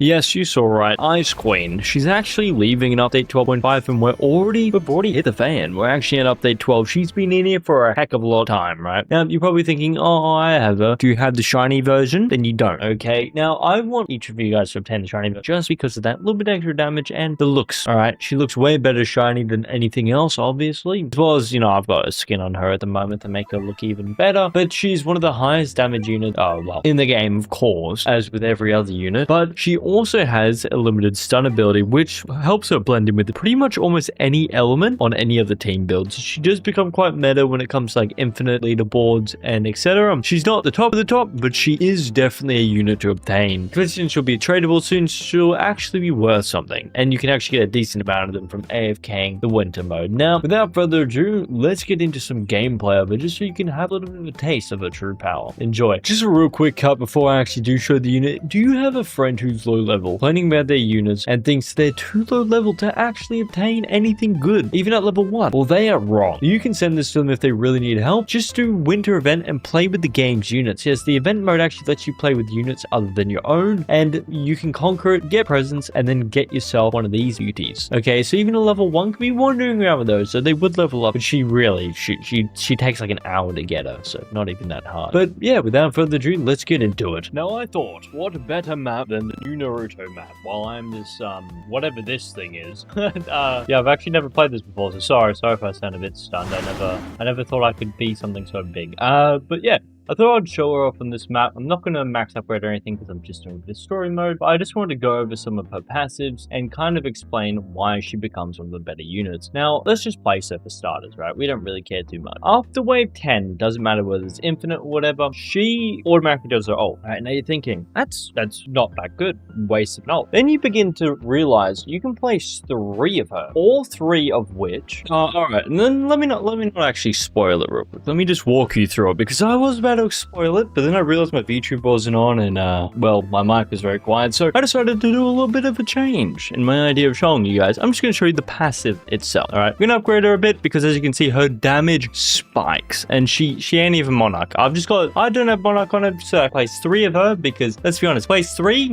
Yes, you saw right. Ice Queen. She's actually leaving in update 12.5 and we've already hit the fan. We're actually at update 12. She's been in here for a heck of a lot of time, right? Now, you're probably thinking, oh, I have her. Do you have the shiny version? Then you don't, okay? Now, I want each of you guys to obtain the shiny version just because of that little bit extra damage and the looks, all right? She looks way better shiny than anything else, obviously. As well as, I've got a skin on her at the moment to make her look even better, but she's one of the highest damage units, in the game, of course, as with every other unit, but she also has a limited stun ability, which helps her blend in with pretty much almost any element on any of the team builds. She does become quite meta when it comes to like infinite leaderboards and etc. She's not the top of the top, but she is definitely a unit to obtain. Since she'll be tradable soon, she'll actually be worth something, and you can actually get a decent amount of them from AFKing the winter mode. Now, without further ado, let's get into some gameplay of it, just so you can have a little bit of a taste of her true power. Enjoy. Just a real quick cut before I actually do show the unit. Do you have a friend who's low level, complaining about their units, and thinks they're too low level to actually obtain anything good, even at level 1? Well, they are wrong. You can send this to them if they really need help. Just do winter event and play with the game's units. Yes, the event mode actually lets you play with units other than your own, and you can conquer it, get presents, and then get yourself one of these beauties. Okay, so even a level 1 can be wandering around with those, so they would level up, but she takes like an hour to get her, so not even that hard. But yeah, without further ado, let's get into it. Now, I thought, what a better map than the new Naruto map, while I'm this, whatever this thing is. Yeah, I've actually never played this before, so sorry if I sound a bit stunned. I never thought I could be something so big. But yeah. I thought I'd show her off on this map. I'm not going to max upgrade or anything because I'm just doing this story mode, but I just wanted to go over some of her passives and kind of explain why she becomes one of the better units. Now, let's just place her for starters, right? We don't really care too much. After wave 10, doesn't matter whether it's infinite or whatever, she automatically does her ult. Right, now you're thinking, that's not that good. Waste of an ult. Then you begin to realize you can place 3 of her, all 3 of which alright, and then let me not actually spoil it real quick. Let me just walk you through it, because I was about to spoil it, but then I realized my VTube wasn't on, and well, my mic was very quiet, so I decided to do a little bit of a change in my idea of showing you guys. I'm just going to show you the passive itself. All right, we're going to upgrade her a bit because, as you can see, her damage spikes, and she ain't even Monarch. I don't have Monarch on it, so I placed 3 of her because, let's be honest, place 3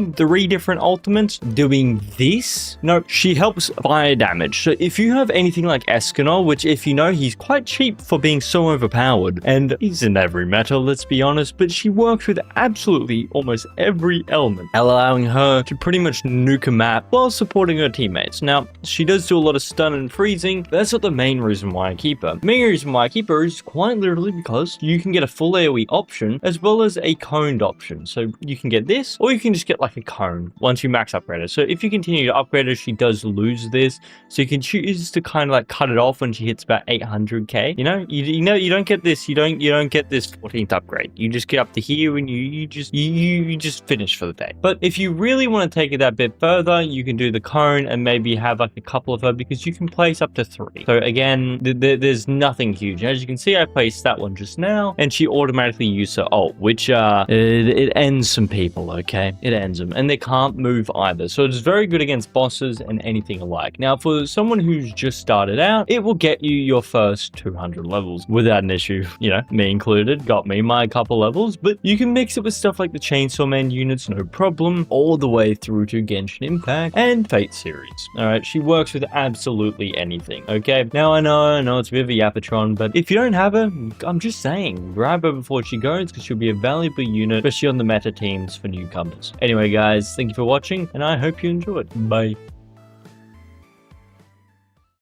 different ultimates doing this. No, she helps fire damage. So if you have anything like Escanol, which, if you know, he's quite cheap for being so overpowered, and he's in every meta, let's be honest, but she works with absolutely almost every element, allowing her to pretty much nuke a map while supporting her teammates. Now, she does do a lot of stun and freezing, but that's not the main reason why I keep her. The main reason why I keep her is quite literally because you can get a full AoE option as well as a coned option. So you can get this, or you can just get like a cone once you max upgrade her. So if you continue to upgrade her, she does lose this. So you can choose to kind of like cut it off when she hits about 800k. You don't get this. You don't get this 14th upgrade. You just get up to here and you just finish for the day. But if you really want to take it that bit further, you can do the cone and maybe have like a couple of her, because you can place up to 3. So again, there's nothing huge. As you can see, I placed that one just now, and she automatically used her ult, which it ends some people. Okay, it ends them, and they can't move either. So it's very good against bosses and anything alike. Now, for someone who's just started out, it will get you your first 200 levels without an issue. Me included, got me my couple levels, but you can mix it with stuff like the Chainsaw Man units, no problem, all the way through to Genshin Impact and Fate series. All right, she works with absolutely anything. Okay, now I know it's a bit of a Yapatron, but if you don't have her, I'm just saying, grab her before she goes, because she'll be a valuable unit, especially on the meta teams for newcomers. Anyway, guys, thank you for watching, and I hope you enjoyed. Bye.